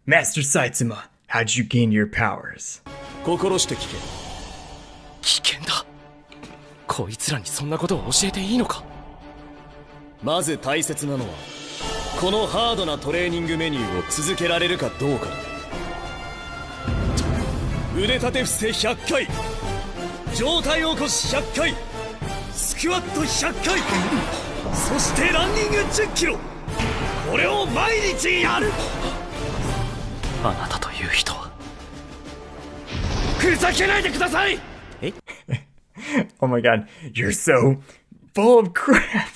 Master Saitama, how'd you gain your powers? 心して聞け。危険だ。こいつらにそんなことを教えていいのか。まず大切なのはこのハードなトレーニングメニューを続けられるかどうかだ。腕立て伏せ100回、上体起こし100回、スクワット100回、そしてランニング10キロ、これを毎日やる。あなたという人は。ふざけないでください。Oh my god, you're so full of crap.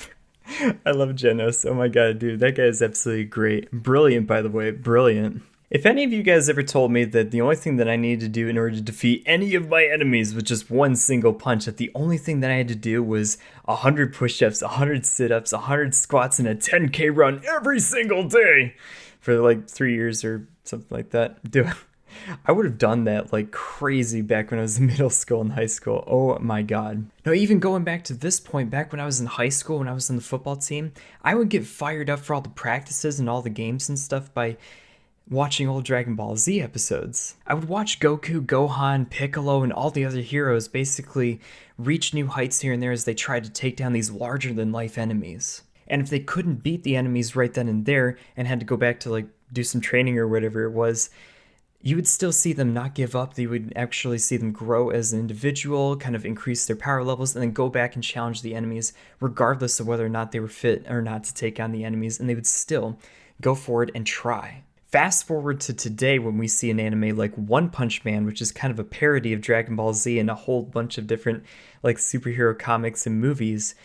I love Genos. Oh my god, dude, that guy is absolutely great. Brilliant, by the way, brilliant. If any of you guys ever told me that the only thing that I needed to do in order to defeat any of my enemies was just one single punch, that the only thing that I had to do was 100 push-ups, 100 sit-ups, 100 squats, and a 10K run every single day for like 3 years or something like that, dude, I would have done that like crazy back when I was in middle school and high school. Oh my god. No, even going back to this point, back when I was in high school, when I was on the football team, I would get fired up for all the practices and all the games and stuff by watching old Dragon Ball Z episodes. I would watch Goku, Gohan, Piccolo, and all the other heroes basically reach new heights here and there as they tried to take down these larger-than-life enemies. And if they couldn't beat the enemies right then and there and had to go back to like do some training or whatever it was, you would still see them not give up. You would actually see them grow as an individual, kind of increase their power levels, and then go back and challenge the enemies regardless of whether or not they were fit or not to take on the enemies, and they would still go forward and try. Fast forward to today when we see an anime like One Punch Man, which is kind of a parody of Dragon Ball Z and a whole bunch of different like superhero comics and movies,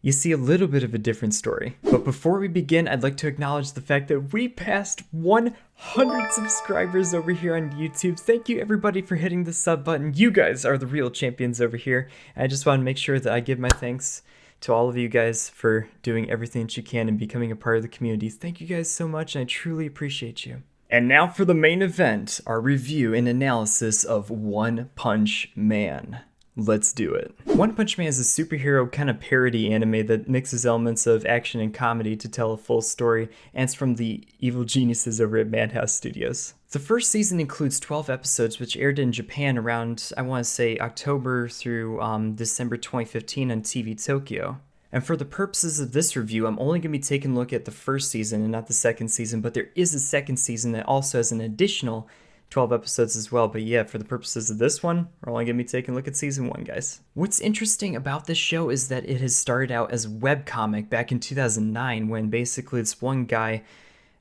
you see a little bit of a different story. But before we begin, I'd like to acknowledge the fact that we passed 100 subscribers over here on YouTube. Thank you everybody for hitting the sub button. You guys are the real champions over here. And I just want to make sure that I give my thanks to all of you guys for doing everything that you can and becoming a part of the community. Thank you guys so much, and I truly appreciate you. And now for the main event, our review and analysis of One Punch Man. Let's do it. One Punch Man is a superhero kind of parody anime that mixes elements of action and comedy to tell a full story, and it's from the evil geniuses over at Madhouse Studios. The first season includes 12 episodes, which aired in Japan around, I want to say, October through December 2015 on TV Tokyo. And for the purposes of this review, I'm only going to be taking a look at the first season and not the second season, but there is a second season that also has an additional 12 episodes as well. But yeah, for the purposes of this one, we're only going to be taking a look at season 1, guys. What's interesting about this show is that it has started out as a webcomic back in 2009 when basically this one guy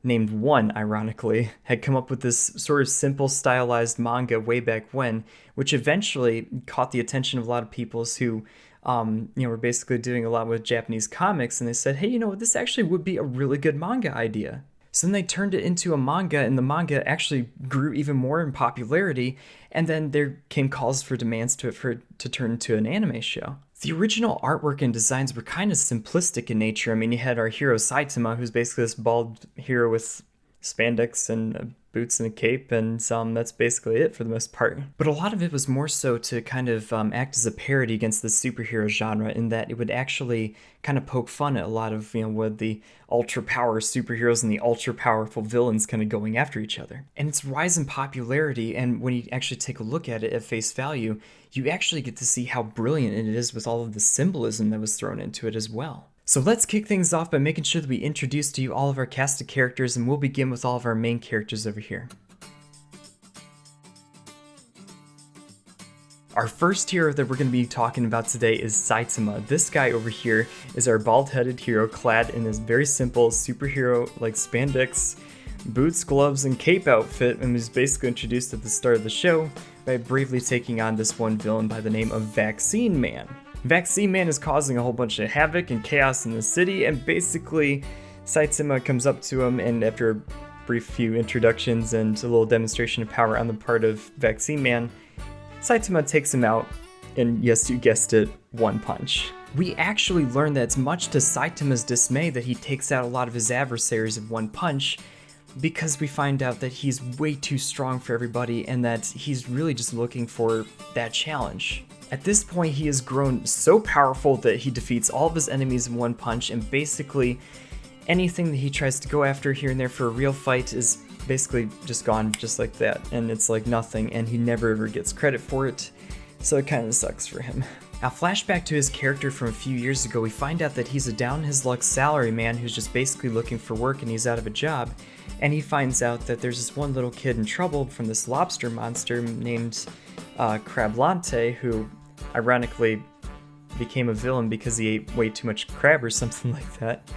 named One, ironically, had come up with this sort of simple stylized manga way back when, which eventually caught the attention of a lot of people who were basically doing a lot with Japanese comics, and they said, hey, you know what, this actually would be a really good manga idea. So then they turned it into a manga, and the manga actually grew even more in popularity, and then there came calls for demands to turn into an anime show. The original artwork and designs were kind of simplistic in nature. I mean, you had our hero Saitama, who's basically this bald hero with spandex and boots and a cape, and that's basically it for the most part. But a lot of it was more so to kind of act as a parody against the superhero genre, in that it would actually kind of poke fun at a lot of, with the ultra power superheroes and the ultra powerful villains kind of going after each other. And its rise in popularity, and when you actually take a look at it at face value, you actually get to see how brilliant it is with all of the symbolism that was thrown into it as well. So let's kick things off by making sure that we introduce to you all of our cast of characters, and we'll begin with all of our main characters over here. Our first hero that we're going to be talking about today is Saitama. This guy over here is our bald-headed hero clad in this very simple superhero like spandex, boots, gloves, and cape outfit, and was basically introduced at the start of the show by bravely taking on this one villain by the name of Vaccine Man. Vaccine Man is causing a whole bunch of havoc and chaos in the city, and basically Saitama comes up to him, and after a brief few introductions and a little demonstration of power on the part of Vaccine Man, Saitama takes him out, and yes, you guessed it, one punch. We actually learn that it's much to Saitama's dismay that he takes out a lot of his adversaries in one punch, because we find out that he's way too strong for everybody and that he's really just looking for that challenge. At this point, he has grown so powerful that he defeats all of his enemies in one punch, and basically anything that he tries to go after here and there for a real fight is basically just gone just like that, and it's like nothing, and he never ever gets credit for it, so it kind of sucks for him. Now, flashback to his character from a few years ago, we find out that he's a down-his-luck salary man who's just basically looking for work and he's out of a job, and he finds out that there's this one little kid in trouble from this lobster monster named Crablante, who ironically became a villain because he ate way too much crab or something like that.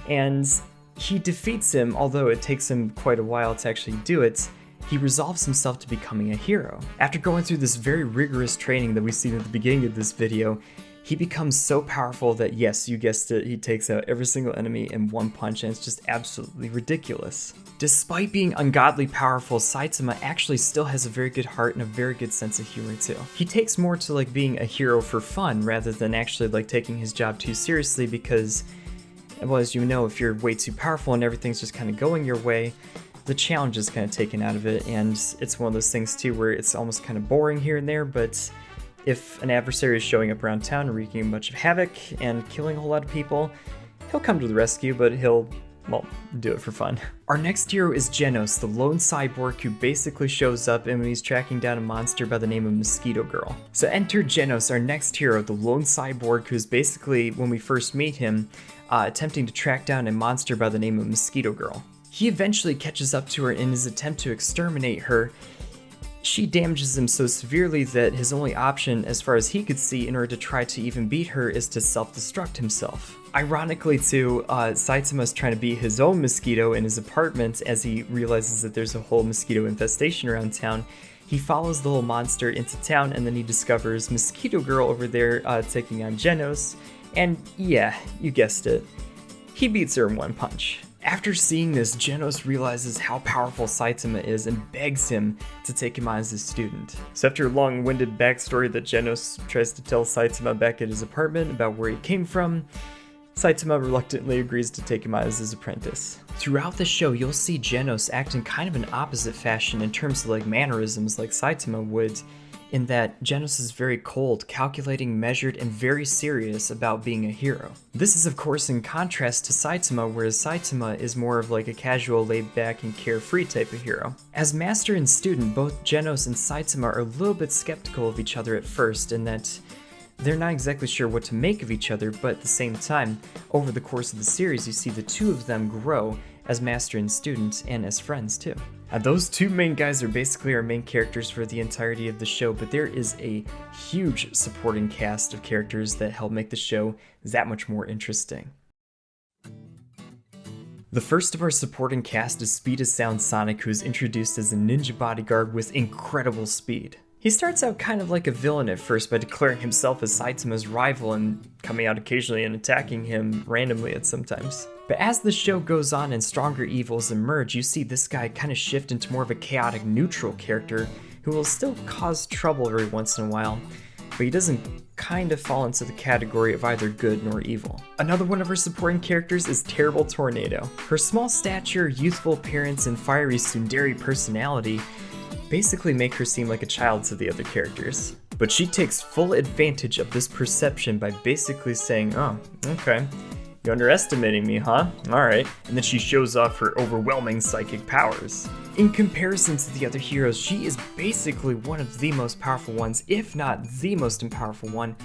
And he defeats him, although it takes him quite a while to actually do it. He resolves himself to becoming a hero. After going through this very rigorous training that we see at the beginning of this video, he becomes so powerful that, yes, you guessed it, he takes out every single enemy in one punch, and it's just absolutely ridiculous. Despite being ungodly powerful, Saitama actually still has a very good heart and a very good sense of humor too. He takes more to like being a hero for fun rather than actually like taking his job too seriously, because, well, as you know, if you're way too powerful and everything's just kind of going your way, the challenge is kind of taken out of it, and it's one of those things too where it's almost kind of boring here and there, but if an adversary is showing up around town and wreaking a bunch of havoc and killing a whole lot of people, he'll come to the rescue, but he'll, well, do it for fun. Our next hero is Genos, the lone cyborg who basically shows up and when he's tracking down a monster by the name of Mosquito Girl. So enter Genos, our next hero, the lone cyborg who's basically, when we first meet him, attempting to track down a monster by the name of Mosquito Girl. He eventually catches up to her in his attempt to exterminate her. She damages him so severely that his only option, as far as he could see, in order to try to even beat her is to self-destruct himself. Ironically too, Saitama's trying to beat his own mosquito in his apartment as he realizes that there's a whole mosquito infestation around town. He follows the whole monster into town, and then he discovers Mosquito Girl over there taking on Genos, and yeah, you guessed it, he beats her in one punch. After seeing this, Genos realizes how powerful Saitama is and begs him to take him on as his student. So after a long-winded backstory that Genos tries to tell Saitama back at his apartment about where he came from, Saitama reluctantly agrees to take him on as his apprentice. Throughout the show, you'll see Genos act in kind of an opposite fashion in terms of like mannerisms like Saitama would, in that Genos is very cold, calculating, measured, and very serious about being a hero. This is of course in contrast to Saitama, whereas Saitama is more of like a casual, laid-back, and carefree type of hero. As master and student, both Genos and Saitama are a little bit skeptical of each other at first, in that they're not exactly sure what to make of each other, but at the same time, over the course of the series, you see the two of them grow as master and student, and as friends too. Those two main guys are basically our main characters for the entirety of the show, but there is a huge supporting cast of characters that help make the show that much more interesting. The first of our supporting cast is Speed as Sound Sonic, who is introduced as a ninja bodyguard with incredible speed. He starts out kind of like a villain at first by declaring himself as Saitama's rival and coming out occasionally and attacking him randomly at sometimes. But as the show goes on and stronger evils emerge, you see this guy kind of shift into more of a chaotic neutral character who will still cause trouble every once in a while, but he doesn't kind of fall into the category of either good nor evil. Another one of her supporting characters is Terrible Tornado. Her small stature, youthful appearance, and fiery tsundere personality basically make her seem like a child to the other characters. But she takes full advantage of this perception by basically saying, "Oh, okay, you're underestimating me, huh? Alright." And then she shows off her overwhelming psychic powers. In comparison to the other heroes, she is basically one of the most powerful ones, if not the most powerful one,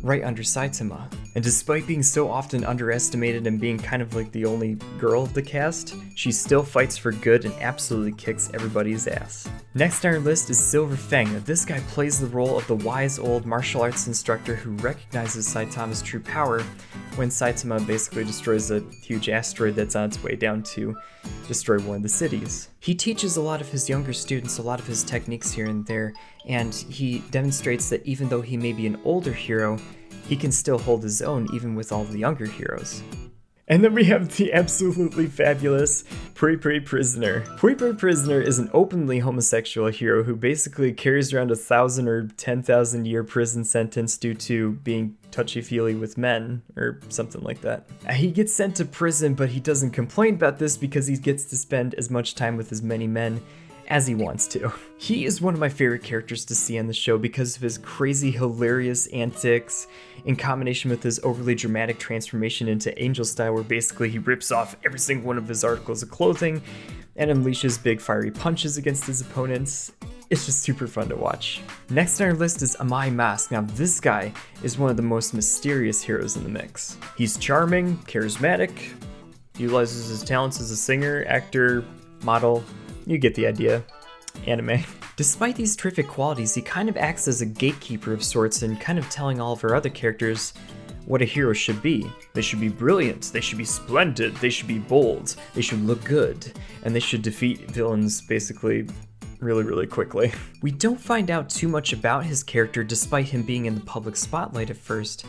right under Saitama. And despite being so often underestimated and being kind of like the only girl of the cast, she still fights for good and absolutely kicks everybody's ass. Next on our list is Silver Fang. This guy plays the role of the wise old martial arts instructor who recognizes Saitama's true power when Saitama basically destroys a huge asteroid that's on its way down to destroy one of the cities. He teaches a lot of his younger students a lot of his techniques here and there, and he demonstrates that even though he may be an older hero, he can still hold his own even with all the younger heroes. And then we have the absolutely fabulous Pui Pui Prisoner. Pui Pui Prisoner is an openly homosexual hero who basically carries around 1,000 or 10,000 year prison sentence due to being touchy-feely with men, or something like that. He gets sent to prison, but he doesn't complain about this because he gets to spend as much time with as many men as he wants to. He is one of my favorite characters to see on the show because of his crazy, hilarious antics in combination with his overly dramatic transformation into angel style, where basically he rips off every single one of his articles of clothing, and unleashes big fiery punches against his opponents. It's just super fun to watch. Next on our list is Amai Mask. Now this guy is one of the most mysterious heroes in the mix. He's charming, charismatic, utilizes his talents as a singer, actor, model. You get the idea. Anime. Despite these terrific qualities, he kind of acts as a gatekeeper of sorts and kind of telling all of our other characters what a hero should be. They should be brilliant, they should be splendid, they should be bold, they should look good, and they should defeat villains basically really quickly. We don't find out too much about his character despite him being in the public spotlight at first,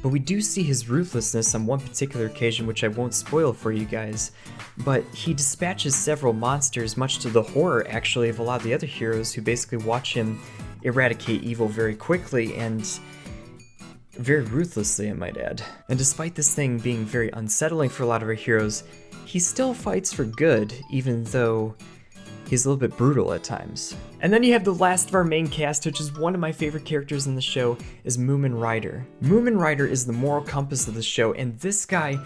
but we do see his ruthlessness on one particular occasion, which I won't spoil for you guys. But he dispatches several monsters, much to the horror actually of a lot of the other heroes who basically watch him eradicate evil very quickly and very ruthlessly, I might add. And despite this thing being very unsettling for a lot of our heroes, he still fights for good, even though he's a little bit brutal at times. And then you have the last of our main cast, which is one of my favorite characters in the show, is Moomin Rider. Moomin Rider is the moral compass of the show, and this guy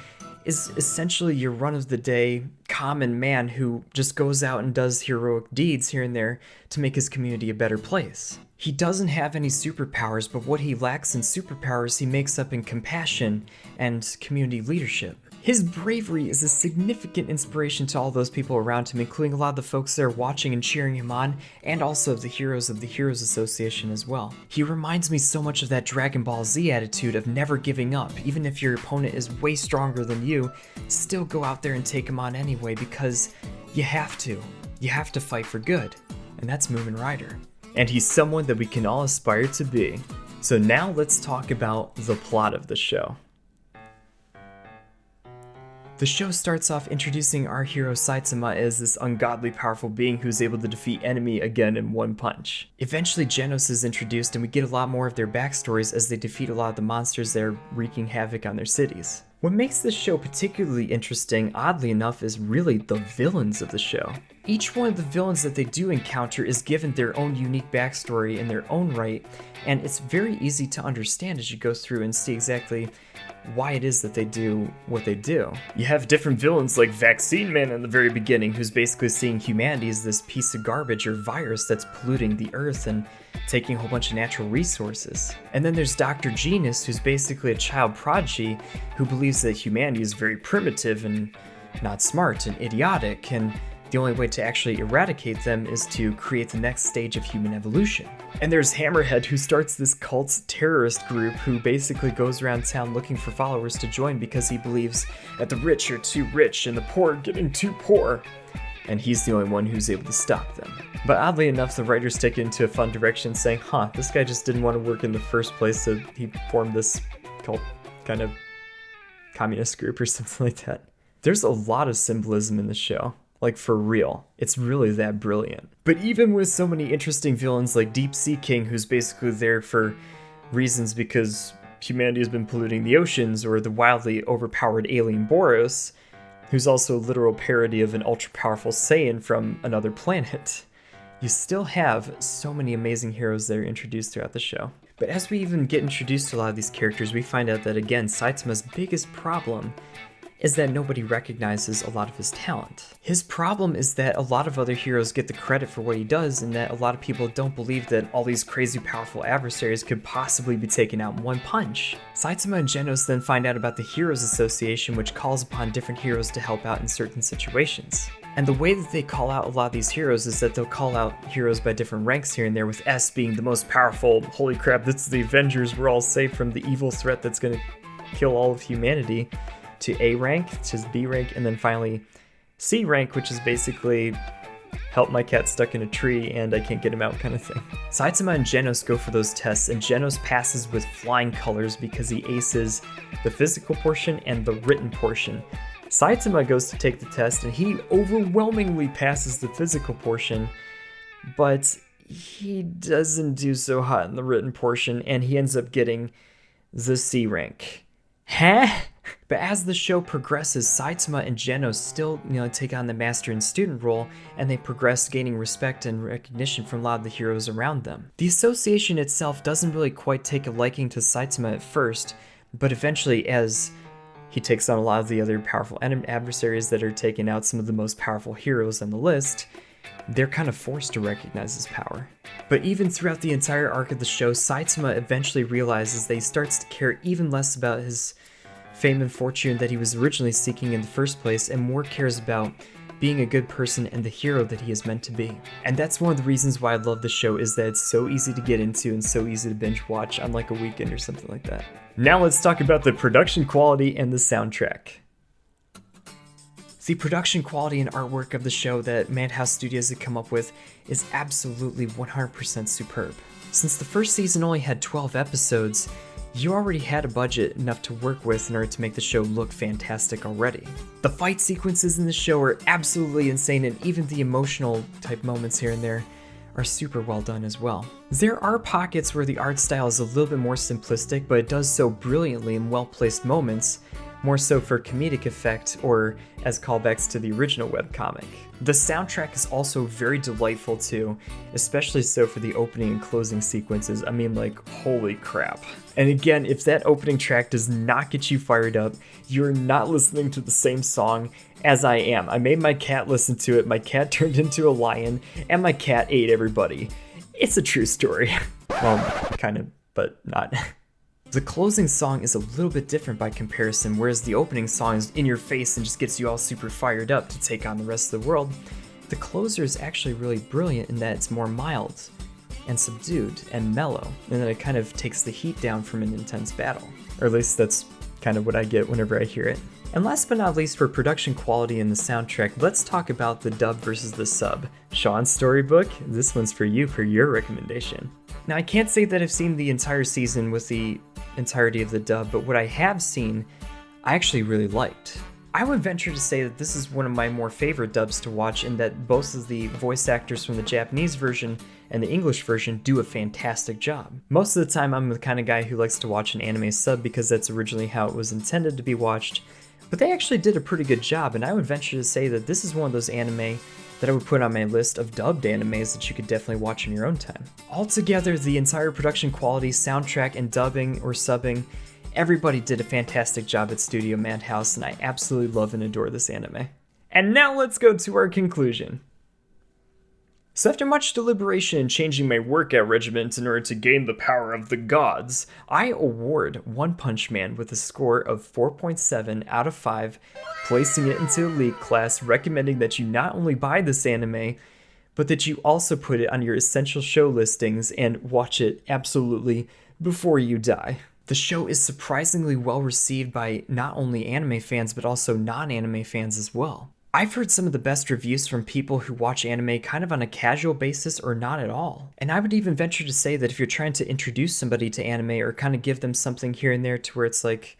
is essentially your run-of-the-day common man who just goes out and does heroic deeds here and there to make his community a better place. He doesn't have any superpowers, but what he lacks in superpowers he makes up in compassion and community leadership. His bravery is a significant inspiration to all those people around him, including a lot of the folks there watching and cheering him on, and also the Heroes Association as well. He reminds me so much of that Dragon Ball Z attitude of never giving up. Even if your opponent is way stronger than you, still go out there and take him on anyway, because you have to. You have to fight for good. And that's Moomin Rider. And he's someone that we can all aspire to be. So now let's talk about the plot of the show. The show starts off introducing our hero Saitama as this ungodly powerful being who's able to defeat enemy again in one punch. Eventually Genos is introduced and we get a lot more of their backstories as they defeat a lot of the monsters that are wreaking havoc on their cities. What makes this show particularly interesting, oddly enough, is really the villains of the show. Each one of the villains that they do encounter is given their own unique backstory in their own right, and it's very easy to understand as you go through and see exactly why it is that they do what they do. You have different villains like Vaccine Man in the very beginning, who's basically seeing humanity as this piece of garbage or virus that's polluting the earth and taking a whole bunch of natural resources. And then there's Dr. Genius, who's basically a child prodigy who believes that humanity is very primitive and not smart and idiotic, and the only way to actually eradicate them is to create the next stage of human evolution. And there's Hammerhead, who starts this cult terrorist group who basically goes around town looking for followers to join because he believes that the rich are too rich and the poor are getting too poor. And he's the only one who's able to stop them. But oddly enough, the writers take it into a fun direction, saying, this guy just didn't want to work in the first place, so he formed this cult kind of communist group or something like that. There's a lot of symbolism in the show. Like, for real. It's really that brilliant. But even with so many interesting villains like Deep Sea King, who's basically there for reasons because humanity has been polluting the oceans, or the wildly overpowered alien Boros, who's also a literal parody of an ultra-powerful Saiyan from another planet, you still have so many amazing heroes that are introduced throughout the show. But as we even get introduced to a lot of these characters, we find out that, again, Saitama's biggest problem is that nobody recognizes a lot of his talent. His problem is that a lot of other heroes get the credit for what he does, and that a lot of people don't believe that all these crazy powerful adversaries could possibly be taken out in one punch. Saitama and Genos then find out about the Heroes Association, which calls upon different heroes to help out in certain situations. And the way that they call out a lot of these heroes is that they'll call out heroes by different ranks here and there, with S being the most powerful, holy crap, this is the Avengers, we're all safe from the evil threat that's gonna kill all of humanity, to A rank, which is B rank, and then finally C rank, which is basically help my cat stuck in a tree and I can't get him out kind of thing. Saitama and Genos go for those tests, and Genos passes with flying colors because he aces the physical portion and the written portion. Saitama goes to take the test and he overwhelmingly passes the physical portion, but he doesn't do so hot in the written portion, and he ends up getting the C rank. Huh? But as the show progresses, Saitama and Genos still, take on the master and student role, and they progress, gaining respect and recognition from a lot of the heroes around them. The association itself doesn't really quite take a liking to Saitama at first, but eventually, as He takes on a lot of the other powerful adversaries that are taking out some of the most powerful heroes on the list. They're kind of forced to recognize his power. But even throughout the entire arc of the show, Saitama eventually realizes that he starts to care even less about his fame and fortune that he was originally seeking in the first place, and more cares about being a good person and the hero that he is meant to be. And that's one of the reasons why I love the show, is that it's so easy to get into and so easy to binge watch on like a weekend or something like that. Now let's talk about the production quality and the soundtrack. The production quality and artwork of the show that Madhouse Studios had come up with is absolutely 100% superb. Since the first season only had 12 episodes, you already had a budget enough to work with in order to make the show look fantastic already. The fight sequences in the show are absolutely insane, and even the emotional type moments here and there are super well done as well. There are pockets where the art style is a little bit more simplistic, but it does so brilliantly in well-placed moments, more so for comedic effect or as callbacks to the original webcomic. The soundtrack is also very delightful too, especially so for the opening and closing sequences. I mean, like, holy crap. And again, if that opening track does not get you fired up, you're not listening to the same song as I am. I made my cat listen to it, my cat turned into a lion, and my cat ate everybody. It's a true story. Well, kind of, but not. The closing song is a little bit different by comparison, whereas the opening song is in your face and just gets you all super fired up to take on the rest of the world. The closer is actually really brilliant in that it's more mild and subdued and mellow, and then it kind of takes the heat down from an intense battle. Or at least that's kind of what I get whenever I hear it. And last but not least, for production quality and the soundtrack, let's talk about the dub versus the sub. Sean's storybook, this one's for you for your recommendation. Now, I can't say that I've seen the entire season with the entirety of the dub, but what I have seen, I actually really liked. I would venture to say that this is one of my more favorite dubs to watch, in that both of the voice actors from the Japanese version and the English version do a fantastic job. Most of the time, I'm the kind of guy who likes to watch an anime sub because that's originally how it was intended to be watched, but they actually did a pretty good job, and I would venture to say that this is one of those anime that I would put on my list of dubbed animes that you could definitely watch in your own time. Altogether, the entire production quality, soundtrack, and dubbing or subbing, everybody did a fantastic job at Studio Madhouse, and I absolutely love and adore this anime. And now let's go to our conclusion. So after much deliberation and changing my workout regimen in order to gain the power of the gods, I award One Punch Man with a score of 4.7 out of 5, placing it into elite class, recommending that you not only buy this anime, but that you also put it on your essential show listings and watch it absolutely before you die. The show is surprisingly well received by not only anime fans, but also non-anime fans as well. I've heard some of the best reviews from people who watch anime kind of on a casual basis or not at all. And I would even venture to say that if you're trying to introduce somebody to anime or kind of give them something here and there to where it's like,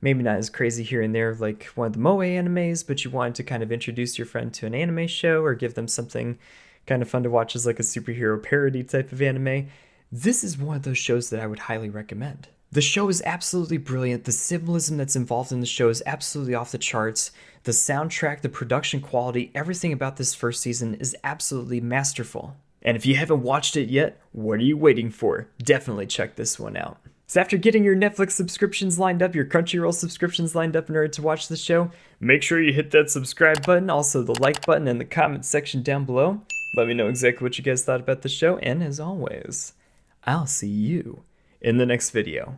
maybe not as crazy here and there like one of the moe animes, but you wanted to kind of introduce your friend to an anime show or give them something kind of fun to watch as like a superhero parody type of anime, this is one of those shows that I would highly recommend. The show is absolutely brilliant. The symbolism that's involved in the show is absolutely off the charts. The soundtrack, the production quality, everything about this first season is absolutely masterful. And if you haven't watched it yet, what are you waiting for? Definitely check this one out. So after getting your Netflix subscriptions lined up, your Crunchyroll subscriptions lined up in order to watch the show, make sure you hit that subscribe button, also the like button in the comment section down below. Let me know exactly what you guys thought about the show, and as always, I'll see you in the next video.